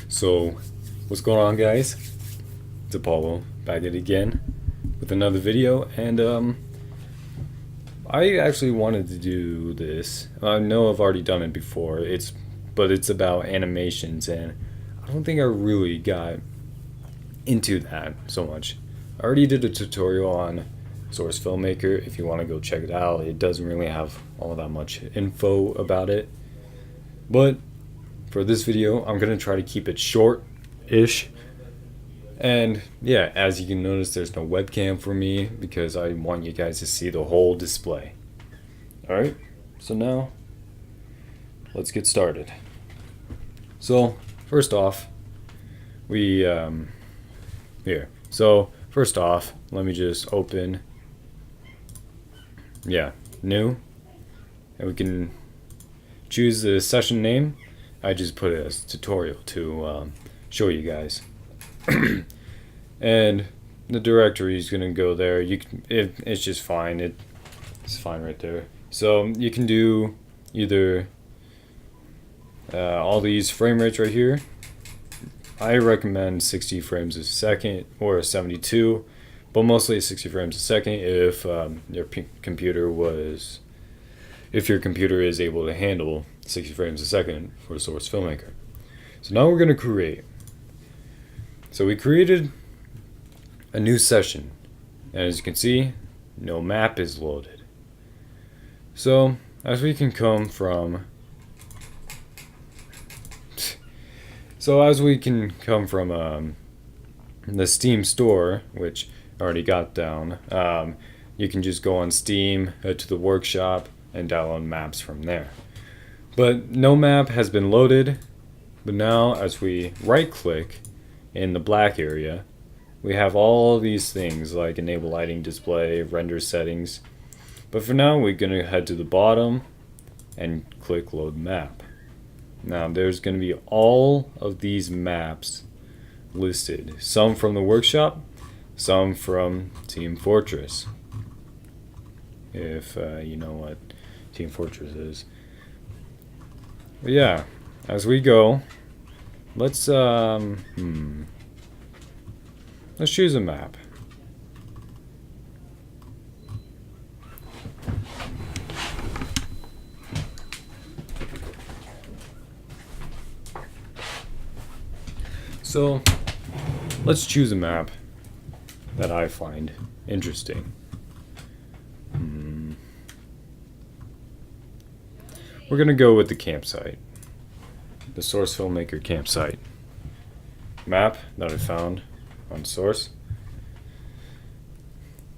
So, what's going on, guys? It's Apollo back at it again with another video, and I actually wanted to do this. I know I've already done it before. But it's about animations, and I don't think I really got into that so much. I already did a tutorial on Source Filmmaker. If you want to go check it out, it doesn't really have all that much info about it, but for this video, I'm going to try to keep it short-ish. And yeah, as you can notice, there's no webcam for me because I want you guys to see the whole display. Alright, so now, let's get started. So, first off, first off, let me just open, new, and we can choose the session name. I just put it as tutorial to show you guys. And the directory is gonna go there. It's just fine. It's fine right there. So you can do either all these frame rates right here. I recommend 60 frames a second or 72, but mostly 60 frames a second if your computer is able to handle 60 frames a second for Source Filmmaker. So now we're going to create. So we created a new session, and as you can see, no map is loaded. So as we can come from the Steam store, which I already got down, you can just go on Steam to the workshop and download maps from there. But no map has been loaded. But now as we right click in the black area, we have all these things like enable lighting, display, render settings. But for now, we're going to head to the bottom and click load map. Now there's going to be all of these maps listed. Some from the workshop, some from Team Fortress. If you know what Team Fortress is. But yeah, as we go, let's choose a map. So let's choose a map that I find interesting. We're gonna go with the campsite, the Source Filmmaker campsite map that I found on Source.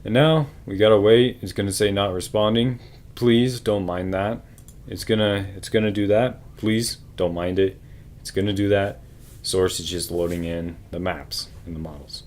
And now we gotta wait. It's gonna say not responding. Please don't mind that. It's gonna do that. Please don't mind it. It's gonna do that. Source is just loading in the maps and the models.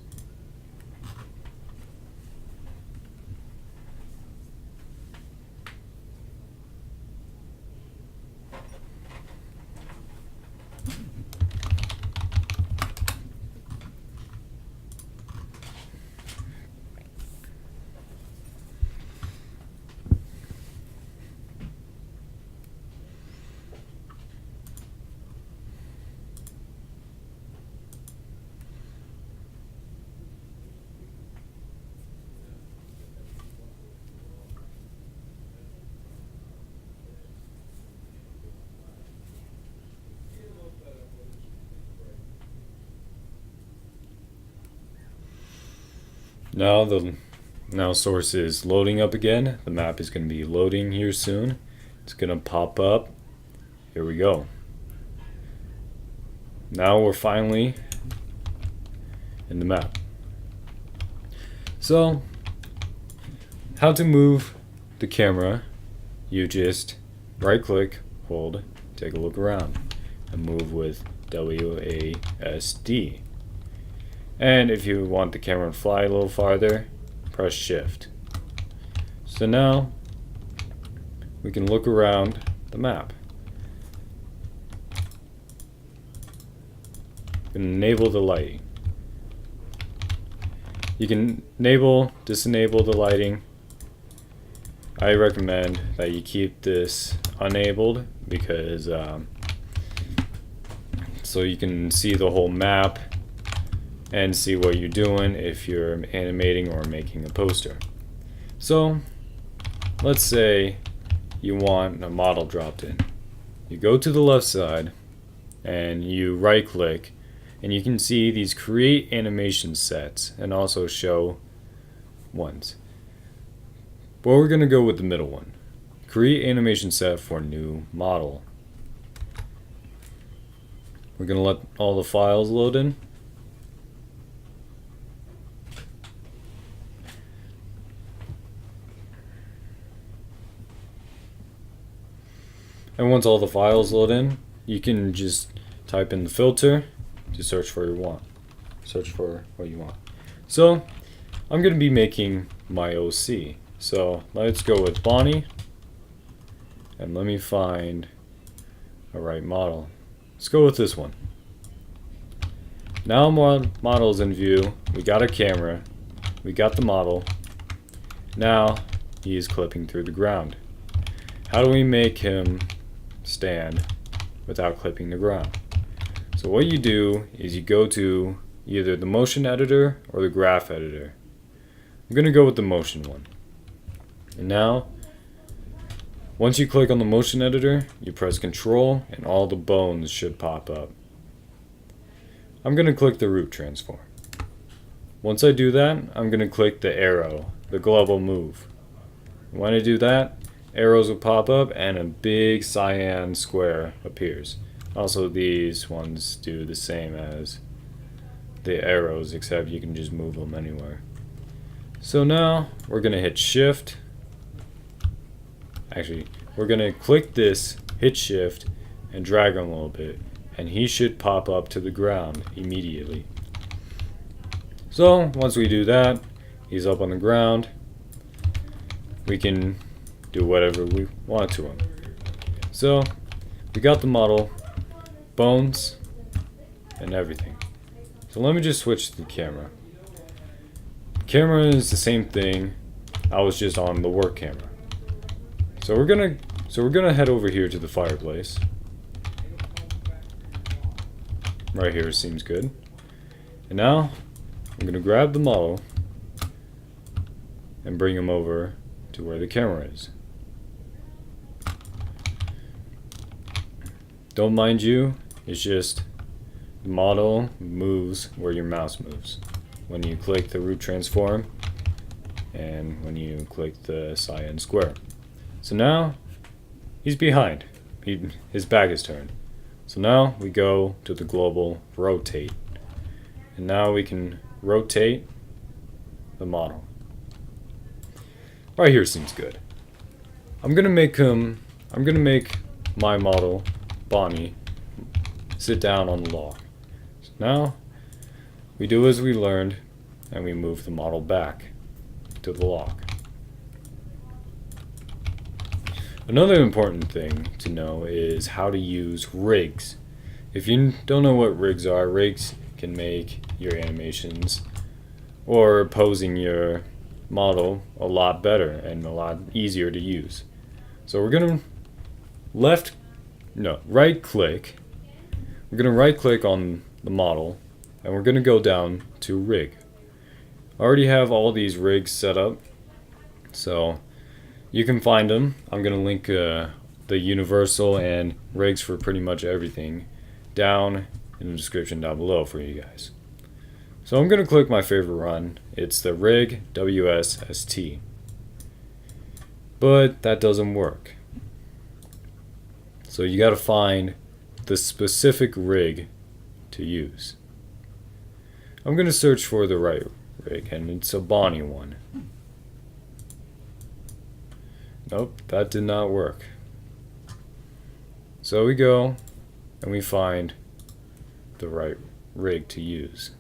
Now Source is loading up again. The map is going to be loading here soon. It's going to pop up. Here we go. Now we're finally in the map. So, how to move the camera? You just right click, hold, take a look around, and move with WASD. And if you want the camera to fly a little farther, press shift. So now we can look around the map. Enable the lighting. You can enable, disable the lighting. I recommend that you keep this unenabled because so you can see the whole map and see what you're doing if you're animating or making a poster. So let's say you want a model dropped in. You go to the left side and you right click, and you can see these create animation sets and also show ones. But we're going to go with the middle one. Create animation set for new model. We're going to let all the files load in. And once all the files load in, you can just type in the filter to search for what you want. So I'm going to be making my OC. So let's go with Bonnie, and let me find a right model. Let's go with this one. Now model's in view. We got a camera. We got the model. Now he is clipping through the ground. How do we make him stand without clipping the ground? So what you do is you go to either the motion editor or the graph editor. I'm going to go with the motion one. And now, once you click on the motion editor, you press Control and all the bones should pop up. I'm going to click the root transform. Once I do that, I'm going to click the arrow, the global move. When I do that, arrows will pop up and a big cyan square appears. Also, these ones do the same as the arrows, except you can just move them anywhere. So now we're going to hit Shift. Actually, we're going to click this, hit Shift, and drag him a little bit, and he should pop up to the ground immediately. So once we do that, he's up on the ground. We can do whatever we want to him. So we got the model, bones, and everything. So let me just switch to the camera. Camera is the same thing. I was just on the work camera. So we're gonna head over here to the fireplace. Right here seems good. And now I'm gonna grab the model and bring him over to where the camera is. Don't mind you, it's just the model moves where your mouse moves. When you click the root transform and when you click the cyan square. So now he's behind. His back is turned. So now we go to the global rotate. And now we can rotate the model. Right here seems good. I'm gonna make my model, Bonnie, sit down on the log. So now we do as we learned and we move the model back to the log. Another important thing to know is how to use rigs. If you don't know what rigs are, rigs can make your animations or posing your model a lot better and a lot easier to use. So we're gonna right click. We're gonna right click on the model and we're gonna go down to rig. I already have all these rigs set up, so you can find them. I'm going to link the universal and rigs for pretty much everything down in the description down below for you guys. So I'm going to click my favorite run. It's the rig WSST. But that doesn't work. So you got to find the specific rig to use. I'm going to search for the right rig, and it's a Bonnie one. Nope, that did not work. So we go and we find the right rig to use.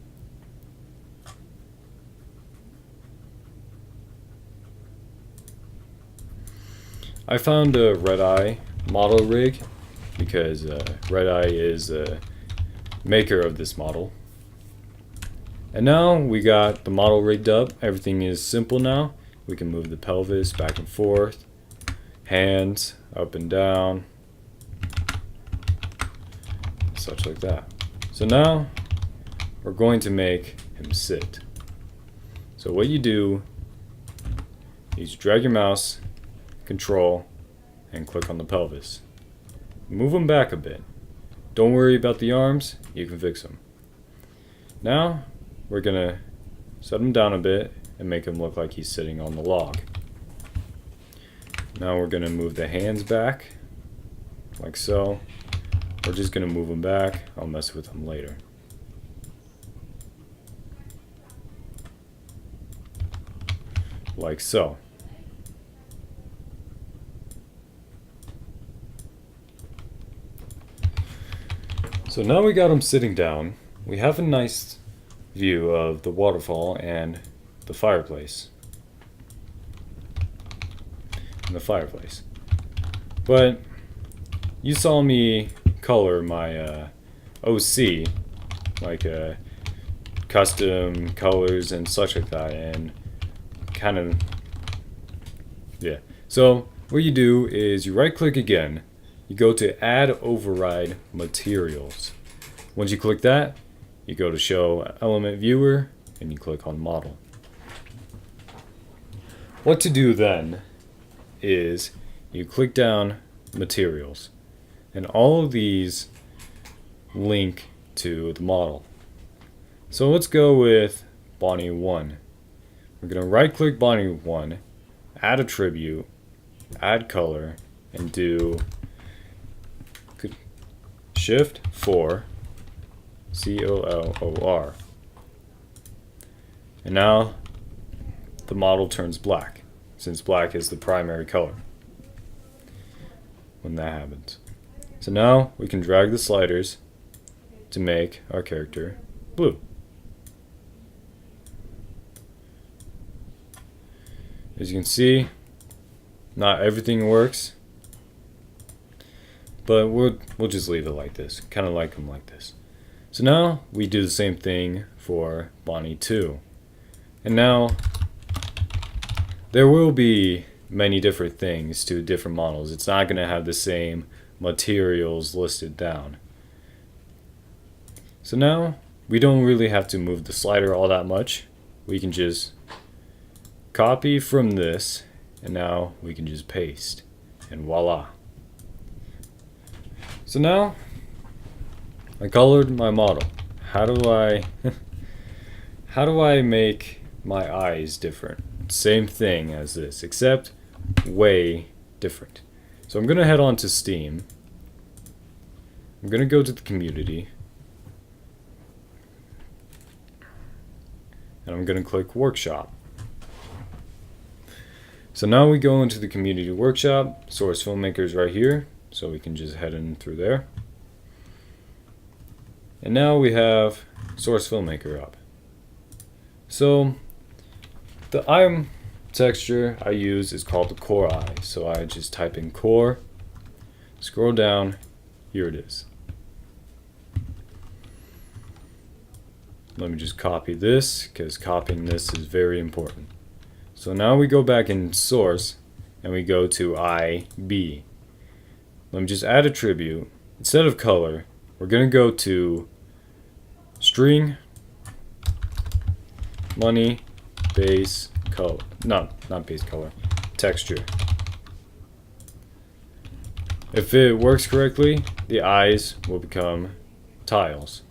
I found a red eye model rig because Red Eye is a maker of this model. And now we got the model rigged up. Everything is simple now. We can move the pelvis back and forth, hands up and down, such like that. So now we're going to make him sit. So what you do is drag your mouse, control, and click on the pelvis. Move him back a bit. Don't worry about the arms, you can fix them. Now we're gonna set him down a bit and make him look like he's sitting on the log. Now we're gonna move the hands back, like so. We're just gonna move them back. I'll mess with them later. Like so. So now we got him sitting down. We have a nice view of the waterfall and the fireplace. But you saw me color my OC, like custom colors and such like that, and kind of, yeah. So what you do is you right click again, you go to add override materials. Once you click that, you go to show element viewer and you click on model. What to do then is you click down materials, and all of these link to the model. So let's go with Bonnie 1. We're going to right click Bonnie 1, add attribute, add color, and do Shift 4 COLOR. And now the model turns black, since black is the primary color when that happens. So now we can drag the sliders to make our character blue. As you can see, not everything works, but we'll just leave it like this, kind of like them like this. So now we do the same thing for Bonnie 2. And now there will be many different things to different models. It's not going to have the same materials listed down. So now we don't really have to move the slider all that much. We can just copy from this, and now we can just paste, and voila. So now I colored my model. How do I make my eyes different? Same thing as this, except way different. So I'm gonna head on to Steam. I'm gonna go to the community, and I'm gonna click workshop. So now we go into the community workshop. Source Filmmaker is right here, so we can just head in through there. And now we have Source Filmmaker up. So the eye texture I use is called the core eye. So I just type in core, scroll down, here it is. Let me just copy this, because copying this is very important. So now we go back in source and we go to IB. Let me just add attribute. Instead of color, we're going to go to string money base color. Not base color. Texture. If it works correctly, the eyes will become tiles.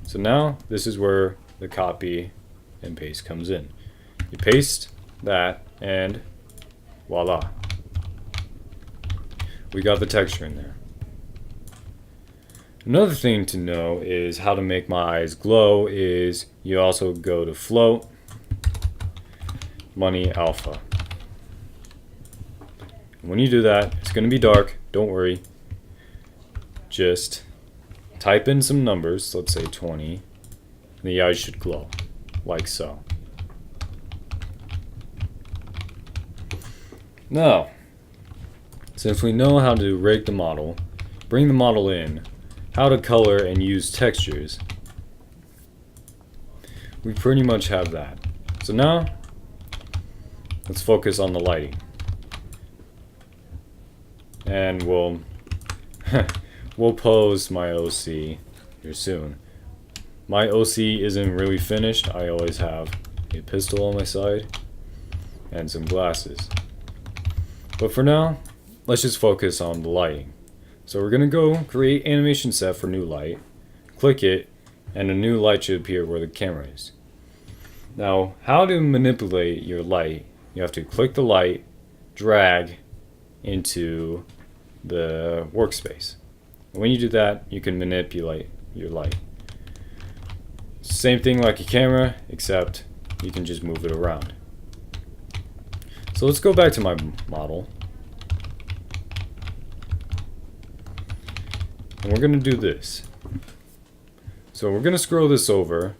So now this is where the copy and paste comes in. You paste that and voila. We got the texture in there. Another thing to know is how to make my eyes glow is you also go to float money alpha. And when you do that, it's going to be dark, don't worry. Just type in some numbers, let's say 20, and the eyes should glow, like so. Now, since we know how to rig the model, bring the model in, how to color and use textures, we pretty much have that. So now, let's focus on the lighting. And we'll pose my OC here soon. my OC isn't really finished. I always have a pistol on my side and some glasses. But for now, let's just focus on the lighting. So we're gonna go create animation set for new light, click it, and a new light should appear where the camera is. Now, how to manipulate your light, you have to click the light, drag into the workspace. And when you do that, you can manipulate your light. Same thing like a camera, except you can just move it around. So let's go back to my model. And we're going to do this. So we're going to scroll this over,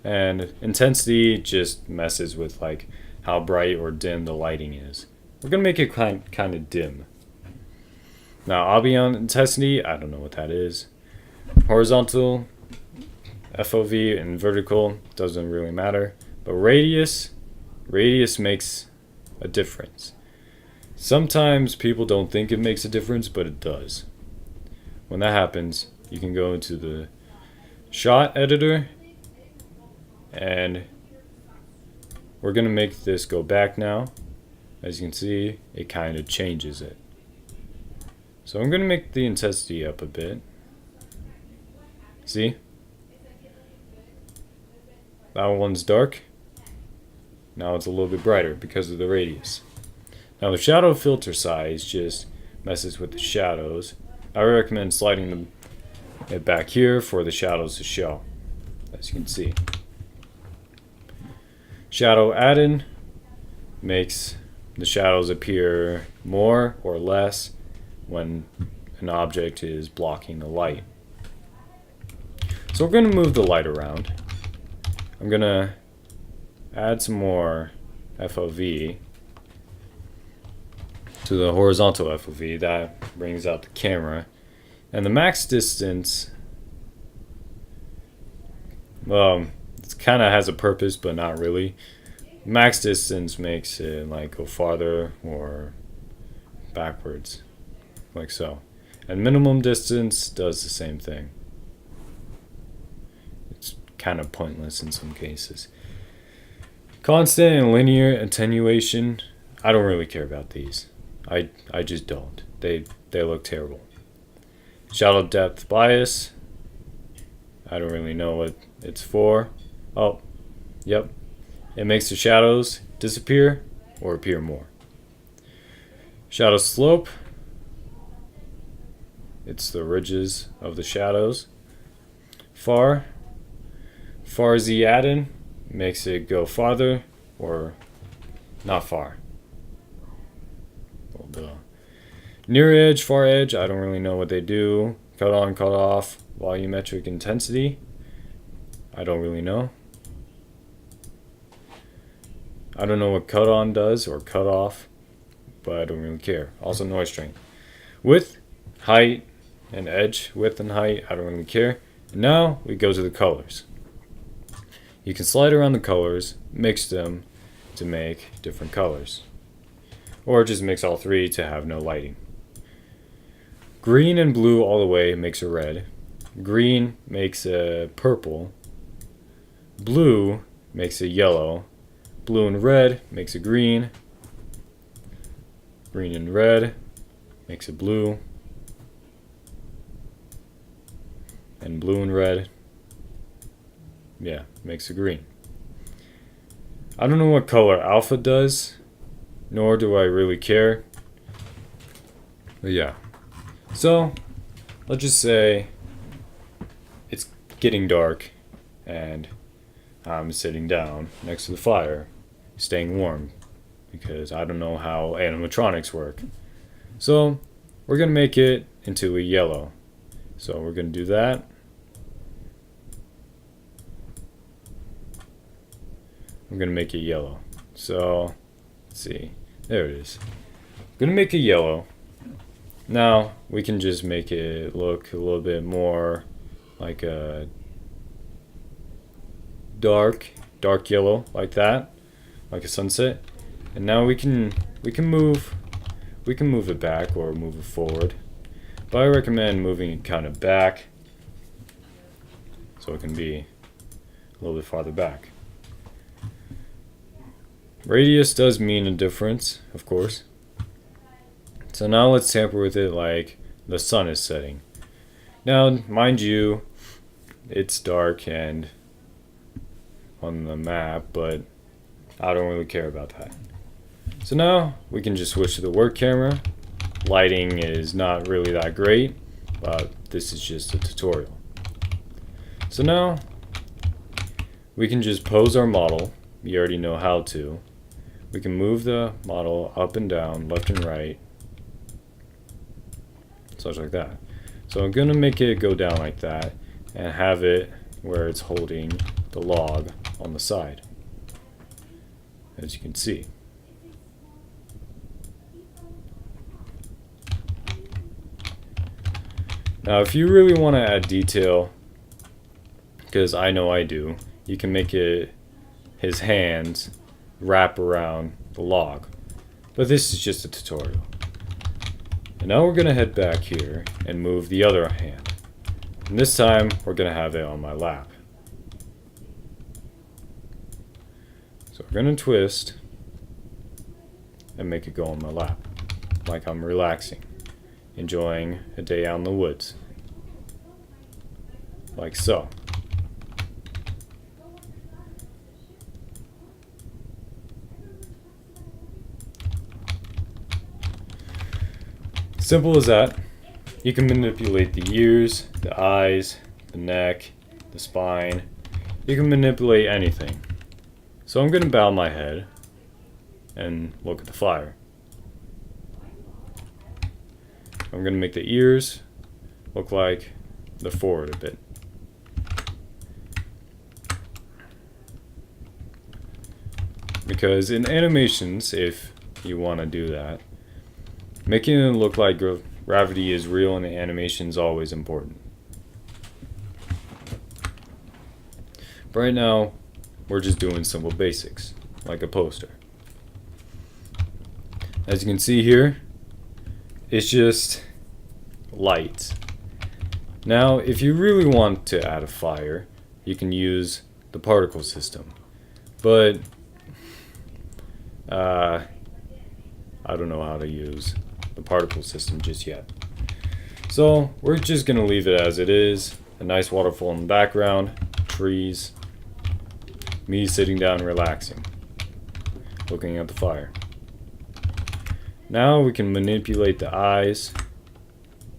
and intensity just messes with like how bright or dim the lighting is. We're going to make it kind of dim. Now I'll be on intensity, I don't know what that is. Horizontal, FOV, and vertical doesn't really matter. But radius makes a difference. Sometimes people don't think it makes a difference, but it does. When that happens, you can go into the shot editor, and we're gonna make this go back now. As you can see, it kind of changes it. So I'm gonna make the intensity up a bit. See? That one's dark. Now it's a little bit brighter because of the radius. Now the shadow filter size just messes with the shadows. I recommend sliding it back here for the shadows to show, as you can see. Shadow add-in makes the shadows appear more or less when an object is blocking the light. So we're going to move the light around. I'm going to add some more FOV to the horizontal FOV. That brings out the camera. And the max distance, it kind of has a purpose, but not really. Max distance makes it like go farther or backwards, like so. And minimum distance does the same thing. It's kind of pointless in some cases. Constant and linear attenuation, I don't really care about these. I just don't. They look terrible. Shadow depth bias, I don't really know what it's for. Oh, yep. It makes the shadows disappear or appear more. Shadow slope, it's the ridges of the shadows. Far Z add-in makes it go farther or not far. Well, duh. Near edge, far edge, I don't really know what they do. Cut on, cut off, volumetric intensity, I don't really know. I don't know what cut on does or cut off, but I don't really care. Also noise strength. Width, height, and edge. Width and height, I don't really care. And now we go to the colors. You can slide around the colors, mix them to make different colors. Or just mix all three to have no lighting. Green and blue all the way makes a red. Green makes a purple. Blue makes a yellow. Blue and red makes a green. Green and red makes a blue. And blue and red, yeah, makes a green. I don't know what color alpha does, nor do I really care. But yeah. So, let's just say it's getting dark and I'm sitting down next to the fire, staying warm, because I don't know how animatronics work. So, we're going to make it into a yellow. So, we're going to do that. I'm going to make it yellow. So, let's see. There it is. I'm going to make it yellow. Now, we can just make it look a little bit more like a dark yellow, like that, like a sunset. And now we can move it back or move it forward. But I recommend moving it kind of back so it can be little bit farther back. Radius does mean a difference, of course. So now let's tamper with it like the sun is setting. Now, mind you, it's dark and on the map, but I don't really care about that. So now we can just switch to the work camera. Lighting is not really that great, but this is just a tutorial. So now we can just pose our model. You already know how to. We can move the model up and down, left and right, such like that. So I'm going to make it go down like that and have it where it's holding the log on the side, as you can see. Now if you really want to add detail, because I know I do, you can make it his hands wrap around the log. But this is just a tutorial. And now we're going to head back here and move the other hand. And this time we're going to have it on my lap. So we're going to twist and make it go on my lap, like I'm relaxing, enjoying a day out in the woods, like so. Simple as that. You can manipulate the ears, the eyes, the neck, the spine. You can manipulate anything. So I'm going to bow my head and look at the fire. I'm going to make the ears look like they're forward a bit. Because in animations, if you want to do that, making it look like gravity is real in the animation is always important. But right now, we're just doing simple basics, like a poster. As you can see here, it's just light. Now, if you really want to add a fire, you can use the particle system. But I don't know how to use the particle system just yet. So we're just going to leave it as it is. A nice waterfall in the background, trees, me sitting down relaxing, looking at the fire. Now we can manipulate the eyes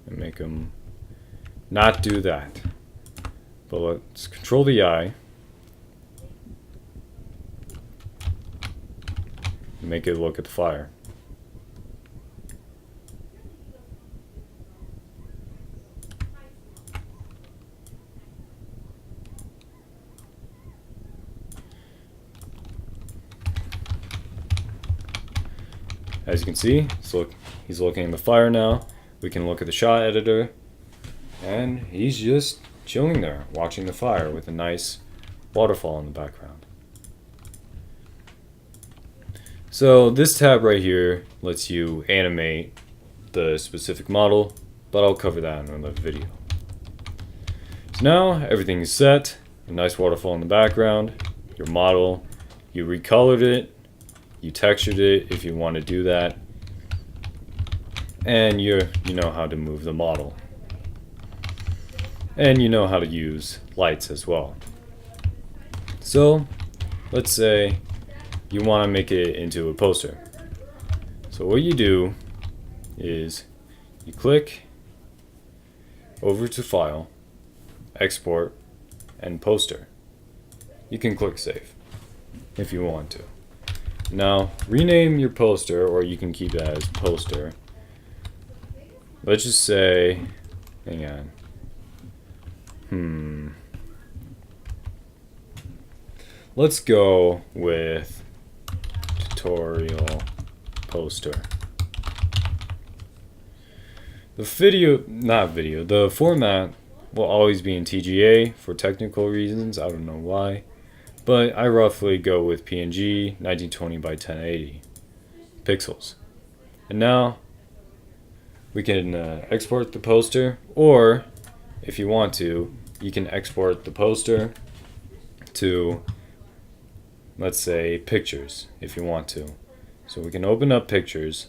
and make them not do that. But let's control the eye and make it look at the fire. As you can see, he's looking at the fire now. We can look at the shot editor, and he's just chilling there, watching the fire with a nice waterfall in the background. So this tab right here lets you animate the specific model, but I'll cover that in another video. So now everything is set, a nice waterfall in the background, your model, you recolored it, you textured it if you want to do that, and you know how to move the model, and you know how to use lights as well. So let's say you want to make it into a poster. So what you do is you click over to File, Export, and Poster. You can click Save if you want to. Now, rename your poster, or you can keep it as poster. Let's just say, hang on. Let's go with tutorial poster. The format will always be in TGA for technical reasons. I don't know why. But I roughly go with PNG 1920 by 1080 pixels. And now we can export the poster, or if you want to, you can export the poster to, let's say, pictures if you want to. So we can open up pictures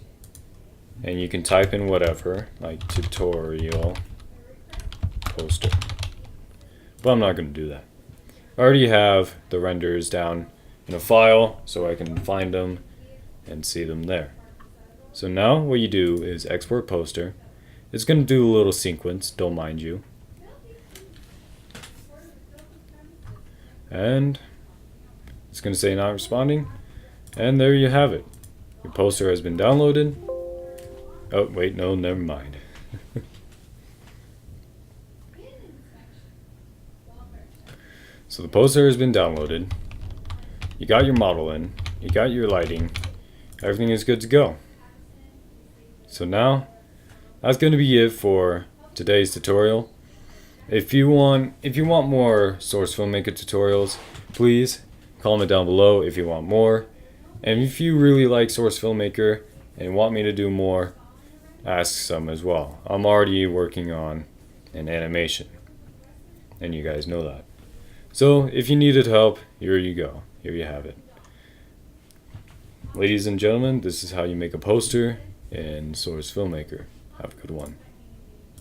and you can type in whatever, like tutorial poster. But I'm not going to do that. I already have the renders down in a file so I can find them and see them there. So now what you do is export poster. It's going to do a little sequence, don't mind you. And it's going to say not responding. And there you have it. Your poster has been downloaded. Oh, wait, no, never mind. So the poster has been downloaded. You got your model in. You got your lighting. Everything is good to go. So now, that's going to be it for today's tutorial. If you want more Source Filmmaker tutorials, please comment down below if you want more. And if you really like Source Filmmaker and want me to do more, ask some as well. I'm already working on an animation, and you guys know that. So if you needed help, here you go. Here you have it. Ladies and gentlemen, this is how you make a poster in Source Filmmaker. Have a good one.